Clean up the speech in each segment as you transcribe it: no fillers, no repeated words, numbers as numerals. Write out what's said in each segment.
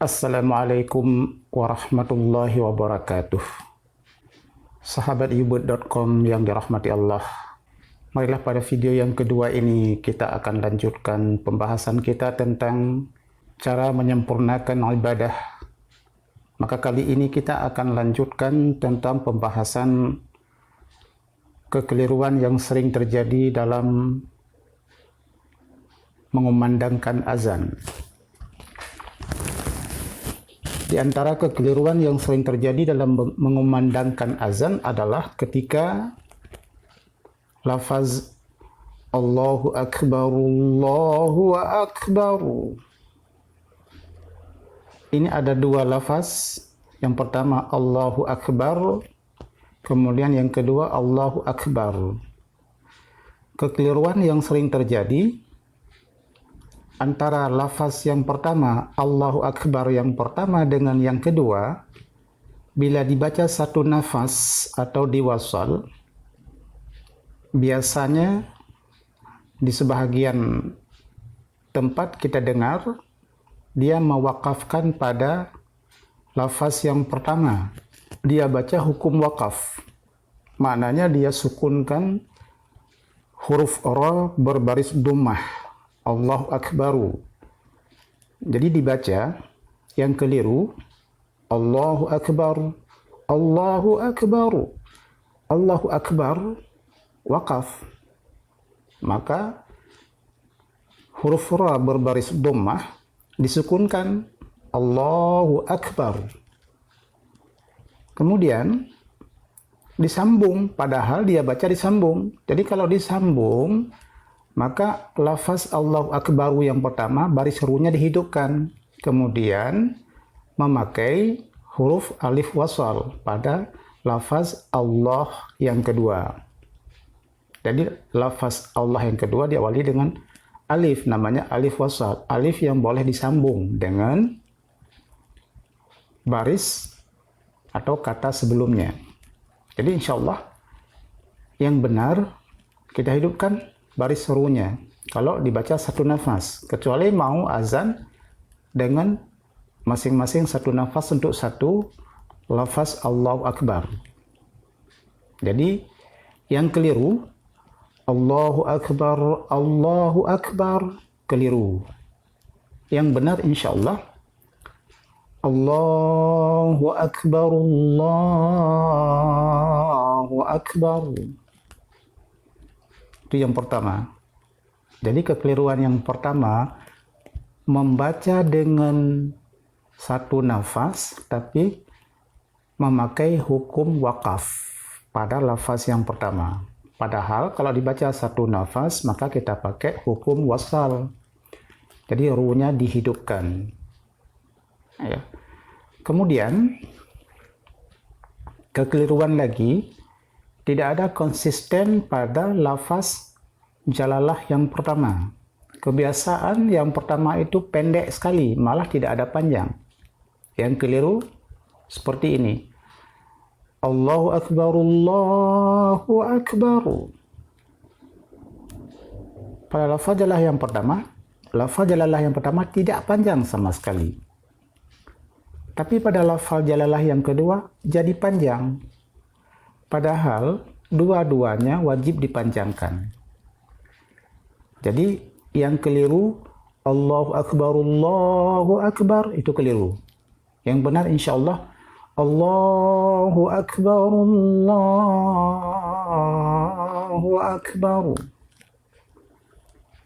Assalamualaikum warahmatullahi wabarakatuh. Sahabat yubud.com yang dirahmati Allah. Marilah pada video yang kedua ini kita akan lanjutkan pembahasan kita tentang cara menyempurnakan ibadah. Maka kali ini kita akan lanjutkan tentang pembahasan kekeliruan yang sering terjadi dalam mengumandangkan azan. Di antara kekeliruan yang sering terjadi dalam mengumandangkan azan adalah ketika lafaz Allahu Akbar, Allahu Akbar. Ini ada dua lafaz. Yang pertama Allahu Akbar, kemudian yang kedua Allahu Akbar. Kekeliruan yang sering terjadi antara lafaz yang pertama, Allahu Akbar yang pertama dengan yang kedua, bila dibaca satu nafas atau diwasal, biasanya di sebahagian tempat kita dengar, dia mewakafkan pada lafaz yang pertama. Dia baca hukum wakaf. Maknanya dia sukunkan huruf ra berbaris dhammah. Allahu Akbaru. Jadi dibaca yang keliru Allahu Akbar, Allahu Akbaru. Allahu Akbar wakaf. Maka huruf ra berbaris dhammah disukunkan Allahu Akbar. Kemudian disambung, padahal dia baca disambung. Jadi kalau disambung, maka lafaz Allahu Akbar yang pertama baris runya dihidupkan, kemudian memakai huruf alif wasal pada lafaz Allah yang kedua. Jadi lafaz Allah yang kedua diawali dengan alif, namanya alif wasal, alif yang boleh disambung dengan baris atau kata sebelumnya. Jadi insya Allah yang benar kita hidupkan baris serunya kalau dibaca satu nafas, kecuali mau azan dengan masing-masing satu nafas untuk satu lafaz Allahu Akbar. Jadi yang keliru Allahu Akbar, Allahu Akbar, keliru. Yang benar insyaallah Allahu Akbar, Allahu Akbar. Itu yang pertama. Jadi kekeliruan yang pertama, membaca dengan satu nafas tapi memakai hukum wakaf pada lafaz yang pertama. Padahal kalau dibaca satu nafas maka kita pakai hukum wasal. Jadi runya dihidupkan. Ya. Kemudian kekeliruan lagi, tidak ada konsisten pada lafaz jalalah yang pertama. Kebiasaan yang pertama itu pendek sekali, malah tidak ada panjang. Yang keliru seperti ini. Allahu Akbar, Allahu Akbar. Pada lafaz jalalah yang pertama tidak panjang sama sekali. Tapi pada lafaz jalalah yang kedua jadi panjang. Padahal dua-duanya wajib dipanjangkan. Jadi yang keliru Allahu Akbar itu keliru. Yang benar insyaallah Allahu Akbar, Allahu Akbar.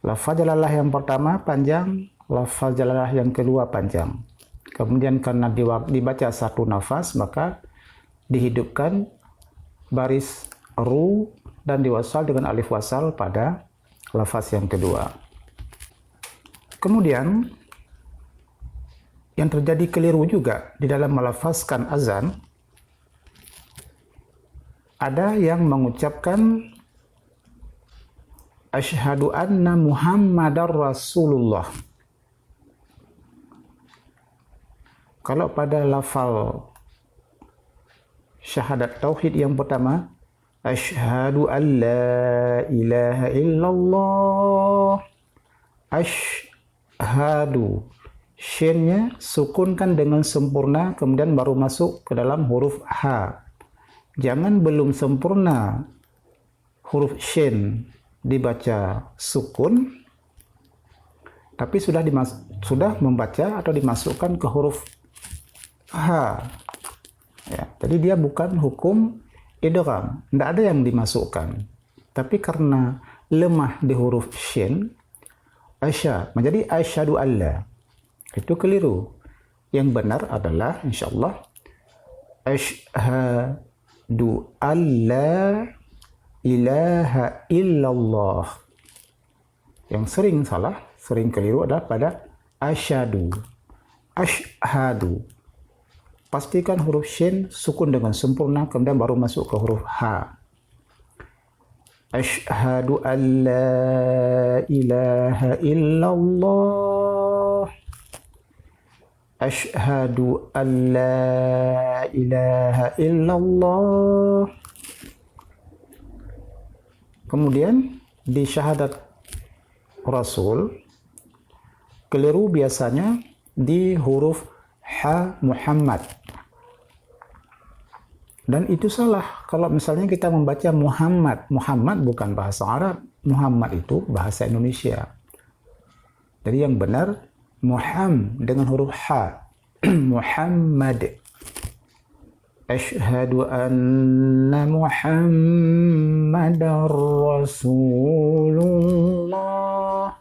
Lafaz jalalah yang pertama panjang, lafaz jalalah yang kedua panjang. Kemudian karena dibaca satu nafas maka dihidupkan baris ru dan diwasal dengan alif wasal pada lafaz yang kedua. Kemudian yang terjadi keliru juga di dalam melafazkan azan, ada yang mengucapkan asyhadu anna Muhammadar Rasulullah. Kalau pada lafal syahadat tauhid yang pertama, asyhadu an la ilaha illallah, asyhadu shinnya sukunkan dengan sempurna, kemudian baru masuk ke dalam huruf H. Jangan belum sempurna huruf shin dibaca sukun, tapi sudah membaca atau dimasukkan ke huruf H. Ya, jadi dia bukan hukum idgham, tidak ada yang dimasukkan. Tapi karena lemah di huruf shin, menjadi asyhadu alla. Itu keliru. Yang benar adalah insyaallah asyhadu alla ilaha illallah. Yang sering salah, sering keliru adalah pada asyhadu. Asyhadu. Pastikan huruf shin sukun dengan sempurna, kemudian baru masuk ke huruf H. Asyhadu an la ilaha illallah. Asyhadu an la ilaha illallah. Kemudian di syahadat Rasul, keliru biasanya di huruf H Muhammad. Dan itu salah kalau misalnya kita membaca Muhammad. Muhammad bukan bahasa Arab. Muhammad itu bahasa Indonesia. Jadi yang benar Muhammad dengan huruf H. Muhammad. Asyhadu anna Muhammadar Rasulullah.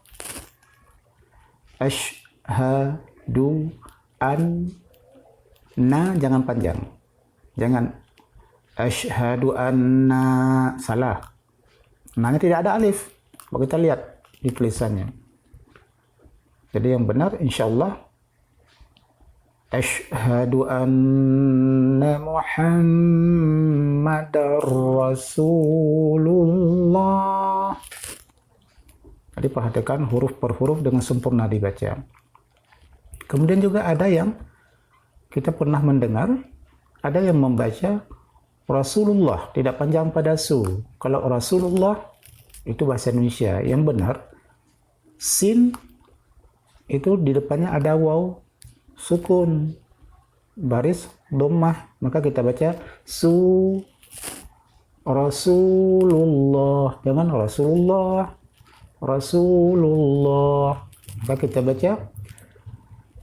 Asyhadu anna, jangan panjang. Jangan asyhadu anna, salah. Nanya tidak ada alif. Kita lihat di tulisannya. Jadi yang benar insyaallah asyhadu anna Muhammadar Rasulullah. Jadi perhatikan huruf per huruf dengan sempurna dibaca. Kemudian juga ada yang kita pernah mendengar, ada yang membaca Rasulullah, tidak panjang pada su. Kalau Rasulullah itu bahasa Indonesia. Yang benar, sin itu di depannya ada waw, sukun, baris dhammah. Maka kita baca su. Rasulullah, jangan Rasulullah. Rasulullah. Maka kita baca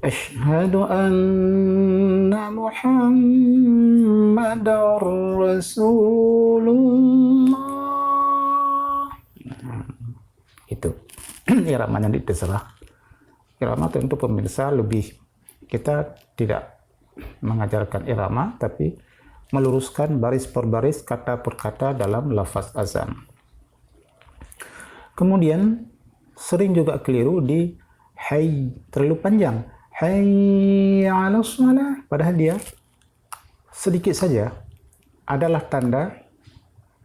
asyhadu anna Muhammadar Rasulullah. Itu iramanya terserah. Irama tentu pemirsa lebih, kita tidak mengajarkan irama, tapi meluruskan baris per baris, kata per kata dalam lafaz azan. Kemudian sering juga keliru di hayy, terlalu panjang. Hayy 'alas shalah, padahal dia sedikit saja adalah tanda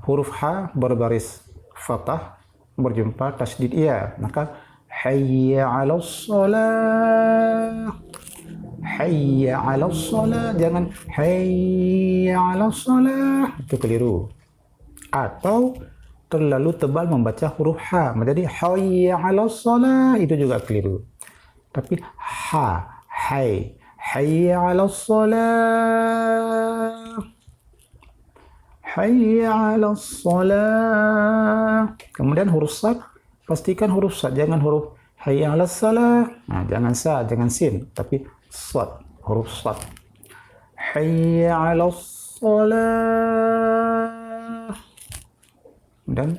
huruf H berbaris fathah berjumpa tasydid ya. Maka hayy 'alas shalah. Hayy 'alas shalah, jangan hayy 'alas shalah. Itu keliru. Atau terlalu tebal membaca huruf H menjadi hayy 'alas shalah, itu juga keliru. Tapi hayy 'alas shalah. Hayy 'alas shalah. Kemudian huruf sad, pastikan huruf sad, jangan huruf hayy 'alas shalah. Nah, jangan sa, jangan sin, tapi sad, huruf sad. Hayy 'alas shalah. Dan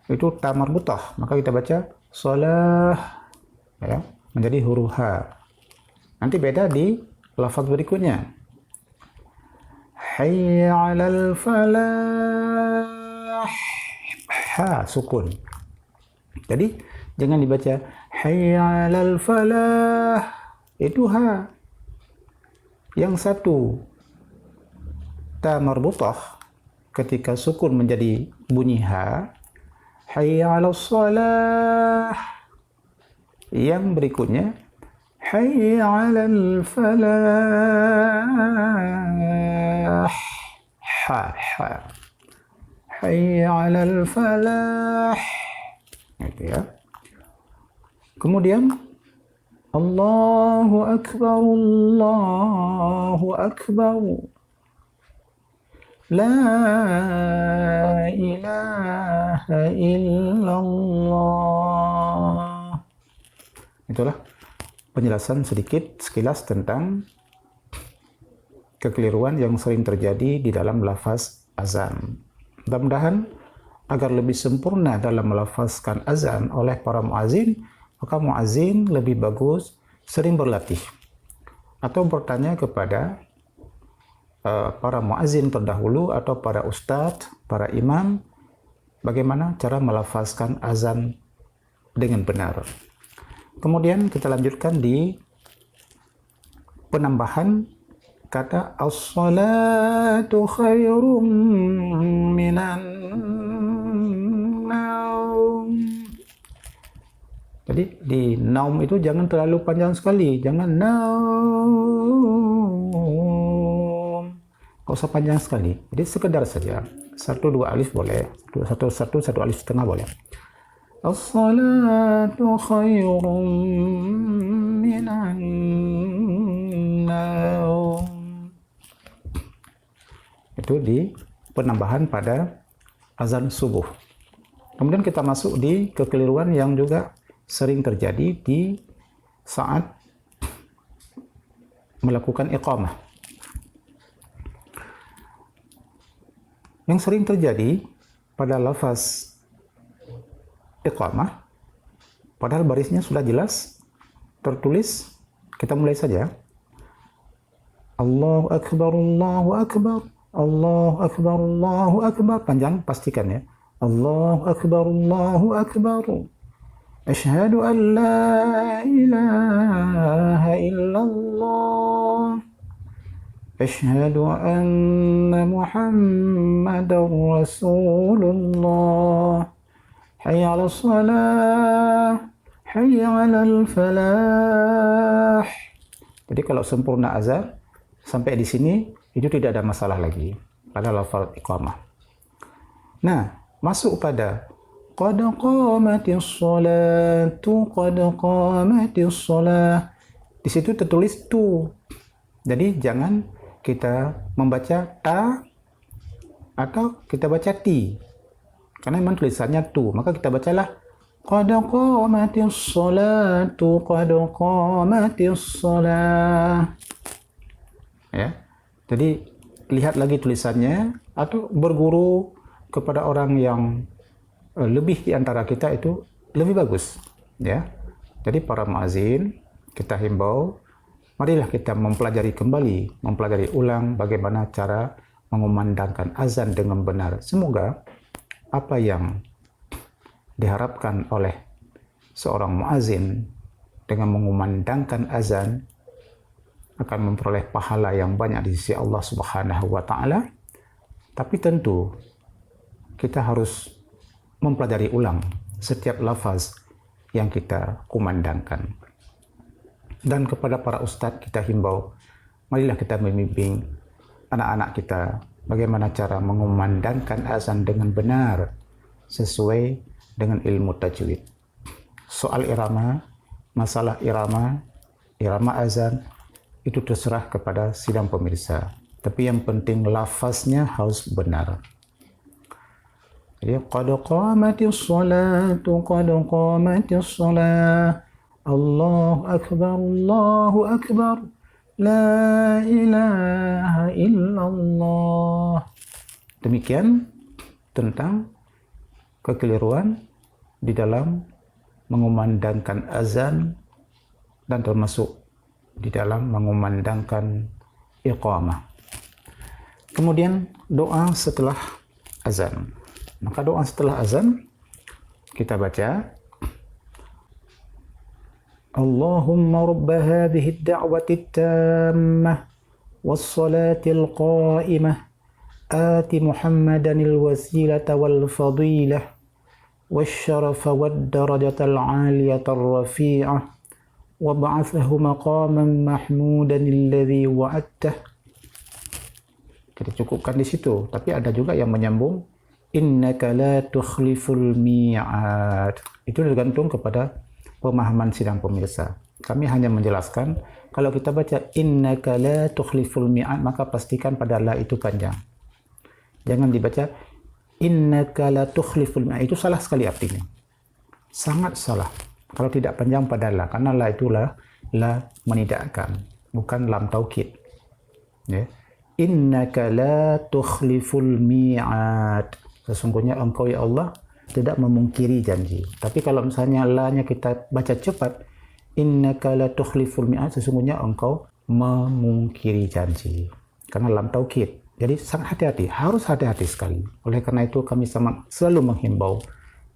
itu ta marbutah, maka kita baca shalah, ya, menjadi huruf H. Nanti beda di lafaz berikutnya. Hayy 'alal falah. Ha sukun. Jadi jangan dibaca hayy 'alal falah. Itu H. Yang satu ta marbutah, ketika sukun menjadi bunyi H. Hayy 'alas shalah. Yang berikutnya hayy 'alal falah. Ha. Hayy 'alal falah. Gitu ya. Kemudian Allahu Akbar, Allahu Akbar. La ilaha illallah. Itulah penjelasan sedikit sekilas tentang kekeliruan yang sering terjadi di dalam lafaz azan. Mudah-mudahan agar lebih sempurna dalam melafazkan azan oleh para muazin, maka muazin lebih bagus sering berlatih atau bertanya kepada para muazin terdahulu atau para ustadz, para imam, bagaimana cara melafazkan azan dengan benar. Kemudian kita lanjutkan di penambahan kata as-salatu khairum minan naum. Jadi di naum itu jangan terlalu panjang sekali, jangan naum, nggak usah panjang sekali. Jadi sekedar saja 1-2 alif boleh, satu alif setengah boleh. As-salatu khairum minan naum. Itu di penambahan pada azan subuh. Kemudian kita masuk di kekeliruan yang juga sering terjadi di saat melakukan iqamah. Yang sering terjadi pada lafaz iqamah, padahal barisnya sudah jelas tertulis, kita mulai saja. Allahu Akbar, Allahu Akbar, Allahu Akbar, Allahu Akbar. Panjang, pastikan ya. Allahu Akbar, Allahu Akbar. Asyhadu an la ilaha illallah. Asyhadu anna Muhammadar Rasulullah. Hayya 'alas shalah, hayya 'alal falah. Jadi kalau sempurna azan sampai di sini itu tidak ada masalah lagi pada lafaz iqamah. Nah, masuk pada qad qamatis sholatu, qad qamatis sholah. Di situ tertulis tu. Jadi jangan kita membaca ta atau kita baca ti. Karena memang tulisannya tu, maka kita bacalah qad qamatis sholatu, qad qamatis sholah. Ya. Jadi lihat lagi tulisannya atau berguru kepada orang yang lebih di antara kita itu lebih bagus, ya. Jadi para muazin kita himbau, marilah kita mempelajari kembali, mempelajari ulang bagaimana cara mengumandangkan azan dengan benar. Semoga apa yang diharapkan oleh seorang muazin dengan mengumandangkan azan akan memperoleh pahala yang banyak di sisi Allah Subhanahu wa taala. Tapi tentu kita harus mempelajari ulang setiap lafaz yang kita kumandangkan. Dan kepada para ustadz kita himbau, marilah kita membimbing anak-anak kita bagaimana cara mengumandangkan azan dengan benar sesuai dengan ilmu tajwid. Soal irama, masalah irama azan itu terserah kepada sidang pemirsa. Tapi yang penting lafaznya harus benar. Jadi qad qamatis sholatu, qad qamatis sholah. Allahu Akbar, Allahu Akbar. La ilaha illallah. Demikian tentang kekeliruan di dalam mengumandangkan azan dan termasuk di dalam mengumandangkan iqamah. Kemudian doa setelah azan. Maka doa setelah azan kita baca Allahumma rabba hadhihi ad-da'wati at-tammah was-salati al-qa'imah ati Muhammadan al-wasilata wal-fadilah wasyarafa wad-darajata al-'aliyata ar-rafi'ah wab'athahu maqaman mahmudan alladhi wa'adtah. Kita cukupkan di situ, tapi ada juga yang menyambung innaka la tukhliful mi'ad. Itu tergantung kepada pemahaman sidang pemirsa. Kami hanya menjelaskan, kalau kita baca innaka la tukhliful mi'ad, maka pastikan pada la itu panjang. Jangan dibaca innaka la tukhliful mi'ad, itu salah sekali artinya. Sangat salah. Kalau tidak panjang pada la, karena la itulah la menidakkan, bukan lam taukid. Ya. Innaka la tukhliful mi'ad. Sesungguhnya engkau ya Allah tidak memungkiri janji. Tapi kalau misalnya la-nya kita baca cepat, innaka la tukhliful mi'ad, sesungguhnya engkau memungkiri janji. Karena lam taukid. Jadi sangat hati-hati, harus hati-hati sekali. Oleh karena itu kami selalu menghimbau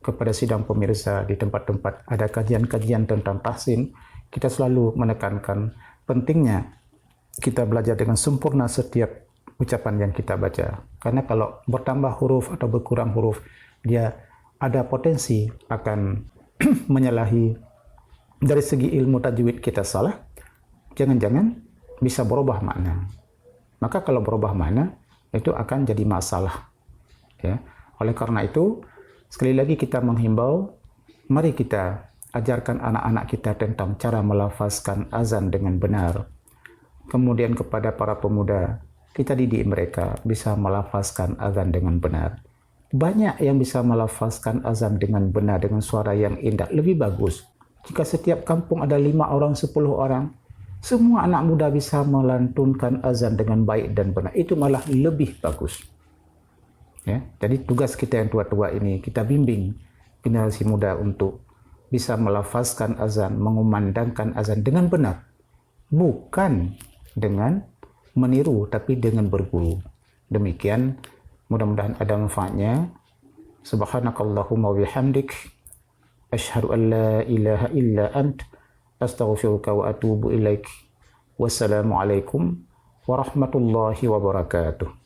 kepada sidang pemirsa di tempat-tempat ada kajian-kajian tentang tahsin, kita selalu menekankan pentingnya kita belajar dengan sempurna setiap ucapan yang kita baca. Karena kalau bertambah huruf atau berkurang huruf, dia ada potensi akan menyalahi. Dari segi ilmu tajwid kita salah, jangan-jangan bisa berubah makna. Maka kalau berubah makna, itu akan jadi masalah. Ya. Oleh karena itu, sekali lagi kita menghimbau, mari kita ajarkan anak-anak kita tentang cara melafazkan azan dengan benar. Kemudian kepada para pemuda, kita didik mereka bisa melafazkan azan dengan benar. Banyak yang bisa melafazkan azan dengan benar, dengan suara yang indah, lebih bagus. Jika setiap kampung ada 5 orang, 10 orang, semua anak muda bisa melantunkan azan dengan baik dan benar. Itu malah lebih bagus. Ya, jadi tugas kita yang tua-tua ini, kita bimbing generasi muda untuk bisa melafazkan azan, mengumandangkan azan dengan benar. Bukan dengan meniru, tapi dengan berguru. Demikian, mudah-mudahan ada manfaatnya. Subhanakallahumma wa bihamdik. Asyhadu an la ilaha illa ant, astaghfiruka wa atubu ilaik. Wassalamualaikum warahmatullahi wabarakatuh.